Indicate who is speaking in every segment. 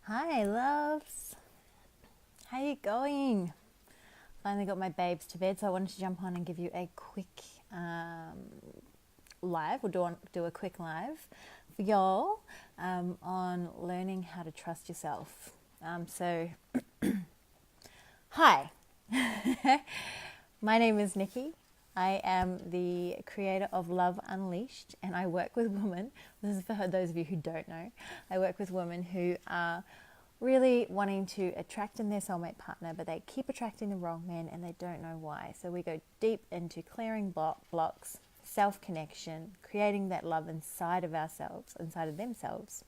Speaker 1: Hi, loves. How you going? Finally got my babes to bed, so I wanted to jump on and give you a quick live. We'll do a quick live for y'all on learning how to trust yourself. Hi. My name is Nikki. I am the creator of Love Unleashed, and I work with women. This is for those of you who don't know. I work with women who are really wanting to attract in their soulmate partner, but they keep attracting the wrong men and they don't know why. So we go deep into clearing blocks, self-connection, creating that love inside of ourselves, inside of themselves,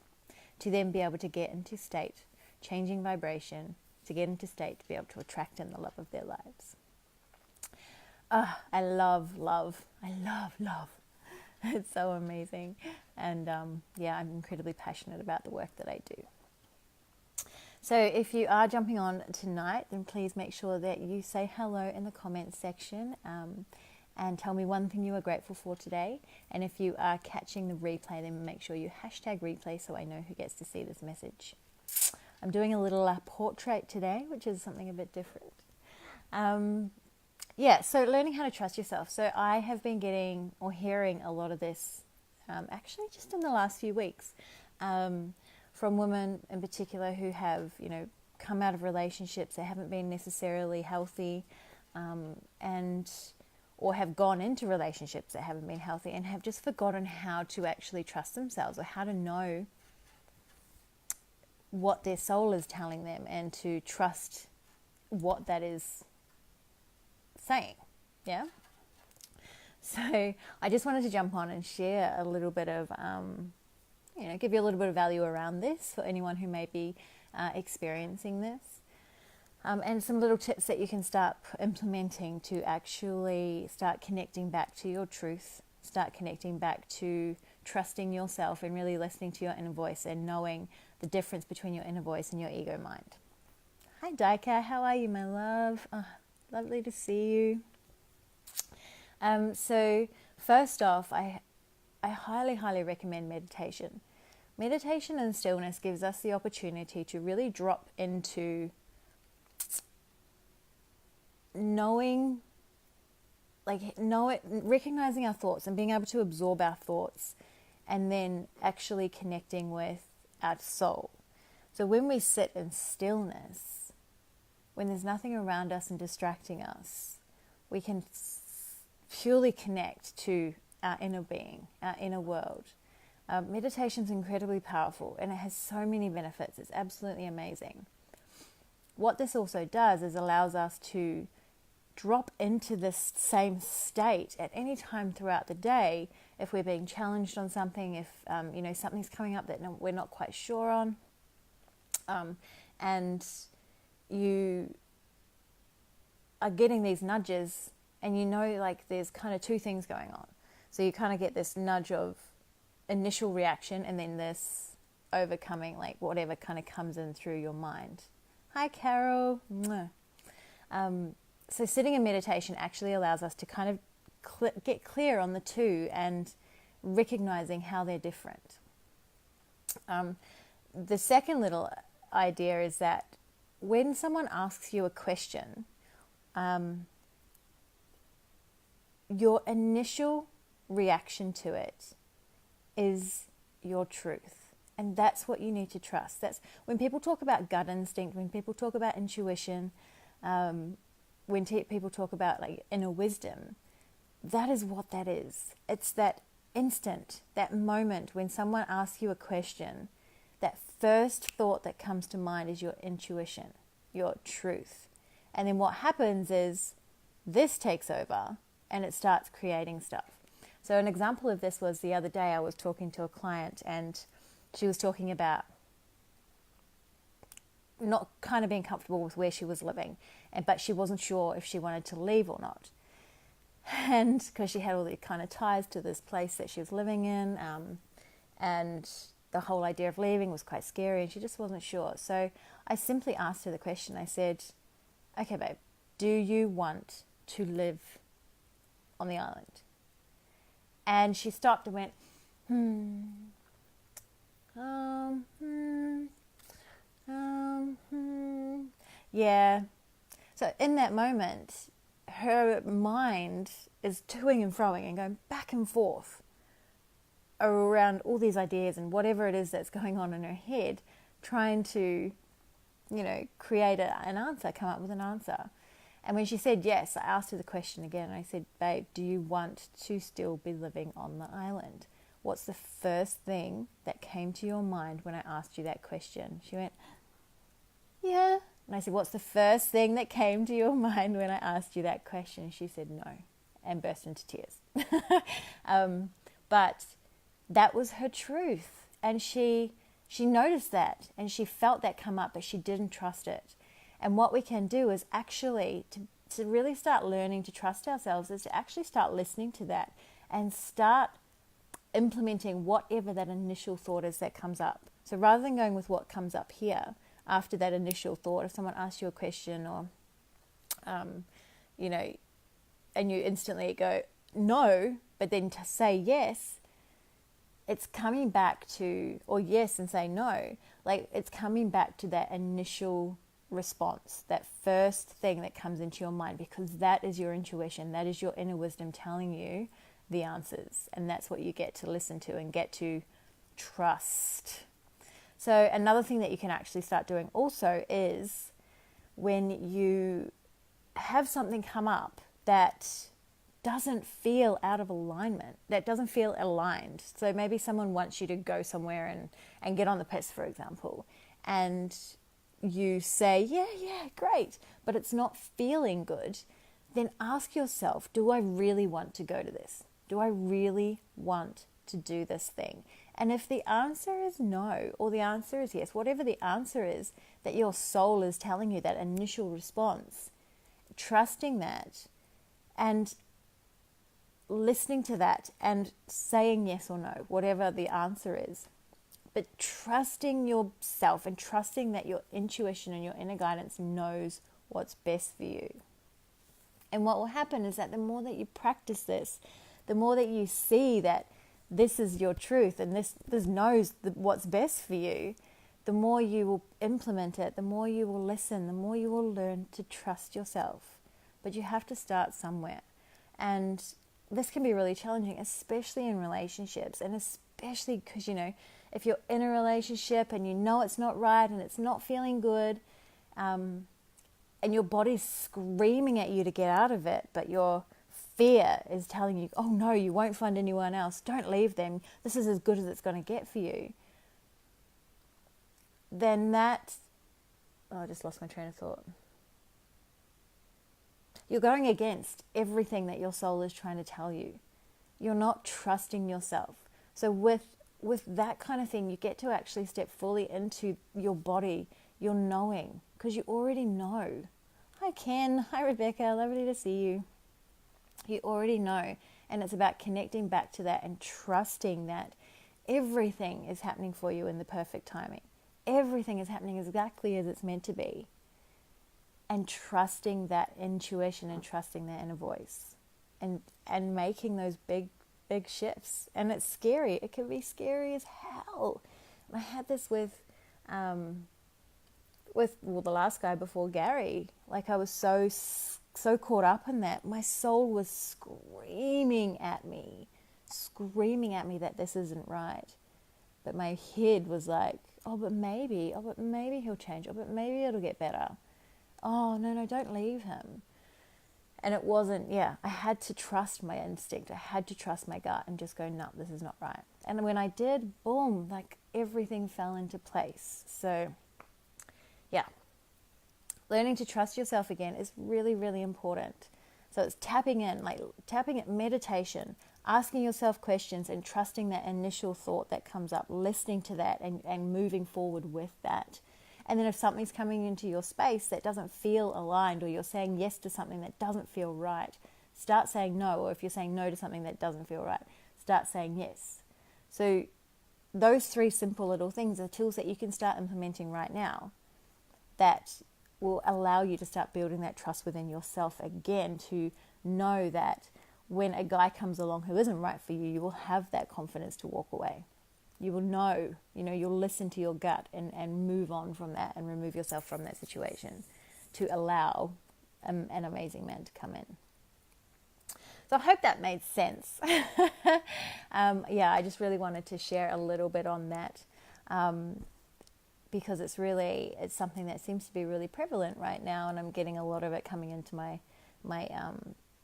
Speaker 1: to then be able to get into state, changing vibration, to get into state to be able to attract in the love of their lives. I love love. I love love. It's so amazing. And I'm incredibly passionate about the work that I do. So if you are jumping on tonight, then please make sure that you say hello in the comments section and tell me one thing you are grateful for today. And if you are catching the replay, then make sure you hashtag replay so I know who gets to see this message. I'm doing a little portrait today, which is something a bit different. So learning how to trust yourself. So I have been getting or hearing a lot of this actually just in the last few weeks from women in particular who have, come out of relationships that haven't been necessarily healthy or have gone into relationships that haven't been healthy and have just forgotten how to actually trust themselves or how to know what their soul is telling them and to trust what that is saying. Yeah. So I just wanted to jump on and share a little bit of, give you a little bit of value around this for anyone who may be experiencing this. And some little tips that you can start implementing to actually start connecting back to your truth, start connecting back to trusting yourself and really listening to your inner voice and knowing the difference between your inner voice and your ego mind. Hi, Daika. How are you, my love? Oh, lovely to see you. So first off, I highly, highly recommend meditation. Meditation and stillness gives us the opportunity to really drop into recognizing our thoughts and being able to absorb our thoughts and then actually connecting with our soul. So when we sit in stillness, when there's nothing around us and distracting us, we can purely connect to our inner being, our inner world. Meditation is incredibly powerful and it has so many benefits. It's absolutely amazing. What this also does is allows us to drop into this same state at any time throughout the day if we're being challenged on something, if something's coming up that we're not quite sure on, and you are getting these nudges and there's kind of two things going on. So you kind of get this nudge of initial reaction and then this overcoming whatever kind of comes in through your mind. Hi, Carol. So sitting in meditation actually allows us to kind of get clear on the two and recognizing how they're different. The second little idea is that when someone asks you a question, your initial reaction to it is your truth. And that's what you need to trust. That's when people talk about gut instinct, when people talk about intuition, when people talk about inner wisdom, that is what that is. It's that instant, that moment when someone asks you a question, that first thought that comes to mind is your intuition, your truth. And then what happens is this takes over and it starts creating stuff. So an example of this was the other day I was talking to a client and she was talking about not kind of being comfortable with where she was living, but she wasn't sure if she wanted to leave or not. And because she had all the kind of ties to this place that she was living in, and the whole idea of leaving was quite scary and she just wasn't sure. So I simply asked her the question. I said, okay, babe, do you want to live on the island? And she stopped and went, Yeah. So in that moment, her mind is toing and froing and going back and forth around all these ideas and whatever it is that's going on in her head, trying to, create an answer, come up with an answer. And when she said yes, I asked her the question again. I said, babe, do you want to still be living on the island? What's the first thing that came to your mind when I asked you that question? She went, yeah. And I said, what's the first thing that came to your mind when I asked you that question? She said no, and burst into tears. But that was her truth. And she noticed that, and she felt that come up, but she didn't trust it. And what we can do is actually, to really start learning to trust ourselves, is to actually start listening to that and start implementing whatever that initial thought is that comes up. So rather than going with what comes up here, after that initial thought, if someone asks you a question or, and you instantly go, no, but then to say yes, it's coming back to, or yes and say no, like it's coming back to that initial response, that first thing that comes into your mind, because that is your intuition, that is your inner wisdom telling you the answers, and that's what you get to listen to and get to trust. So another thing that you can actually start doing also is when you have something come up that doesn't feel out of alignment, that doesn't feel aligned. So maybe someone wants you to go somewhere and get on the piss, for example, and you say, yeah, great, but it's not feeling good, then ask yourself, do I really want to go to this? Do I really want to do this thing? And if the answer is no, or the answer is yes, whatever the answer is that your soul is telling you, that initial response, trusting that and listening to that and saying yes or no, whatever the answer is, but trusting yourself and trusting that your intuition and your inner guidance knows what's best for you. And what will happen is that the more that you practice this, the more that you see that this is your truth and this knows what's best for you, the more you will implement it, the more you will listen, the more you will learn to trust yourself. But you have to start somewhere. And this can be really challenging, especially in relationships, and especially because, if you're in a relationship and you know it's not right and it's not feeling good, and your body's screaming at you to get out of it, but your fear is telling you, oh no, you won't find anyone else, don't leave them, this is as good as it's going to get for you, then I just lost my train of thought. You're going against everything that your soul is trying to tell you. You're not trusting yourself. So with that kind of thing, you get to actually step fully into your body, your knowing, because you already know. Hi Ken, hi Rebecca, lovely to see you. You already know, and it's about connecting back to that and trusting that everything is happening for you in the perfect timing. Everything is happening exactly as it's meant to be. And trusting that intuition and trusting that inner voice and making those big shifts. And it's scary. It can be scary as hell. And I had this with the last guy before Gary. Like I was so caught up in that. My soul was screaming at me that this isn't right. But my head was like, oh, but maybe he'll change. Oh, but maybe it'll get better. Oh, no, don't leave him. And it wasn't, I had to trust my instinct. I had to trust my gut and just go, no, this is not right. And when I did, boom, like everything fell into place. So, learning to trust yourself again is really, really important. So it's tapping in meditation, asking yourself questions and trusting that initial thought that comes up, listening to that and moving forward with that. And then if something's coming into your space that doesn't feel aligned, or you're saying yes to something that doesn't feel right, start saying no. Or if you're saying no to something that doesn't feel right, start saying yes. So those 3 simple little things are tools that you can start implementing right now that will allow you to start building that trust within yourself again, to know that when a guy comes along who isn't right for you, you will have that confidence to walk away. You will know, you'll listen to your gut and move on from that and remove yourself from that situation. to allow an amazing man to come in. So I hope that made sense. I just really wanted to share a little bit on that, because it's something that seems to be really prevalent right now, and I'm getting a lot of it coming into my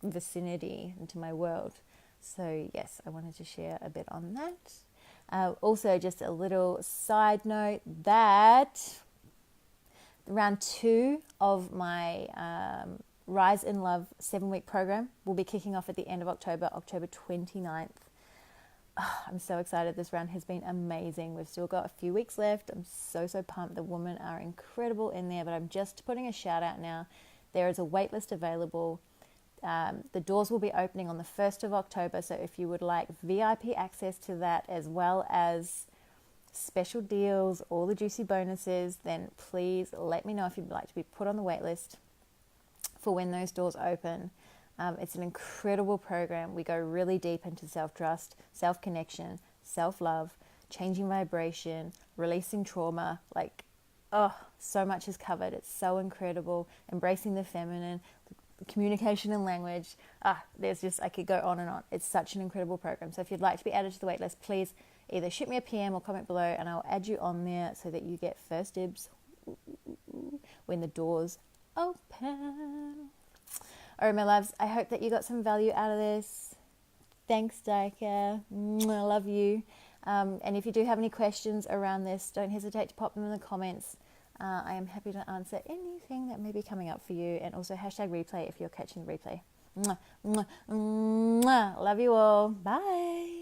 Speaker 1: vicinity, into my world. So yes, I wanted to share a bit on that. Also, just a little side note that round 2 of my Rise in Love 7-week program will be kicking off at the end of October 29th. I'm so excited. This round has been amazing. We've still got a few weeks left. I'm so pumped. The women are incredible in there, but I'm just putting a shout out now. There is a waitlist available. The doors will be opening on the 1st of October, so if you would like VIP access to that, as well as special deals, all the juicy bonuses, then please let me know if you'd like to be put on the waitlist for when those doors open. It's an incredible program. We go really deep into self-trust, self-connection, self-love, changing vibration, releasing trauma. So much is covered. It's so incredible. Embracing the feminine, communication and language. I could go on and on. It's such an incredible program. So if you'd like to be added to the waitlist, please either shoot me a PM or comment below, and I'll add you on there so that you get first dibs when the doors open. All right, my loves, I hope that you got some value out of this. Thanks, Dika. I love you. And if you do have any questions around this, don't hesitate to pop them in the comments. I am happy to answer anything that may be coming up for you. And also #replay if you're catching the replay. Love you all. Bye.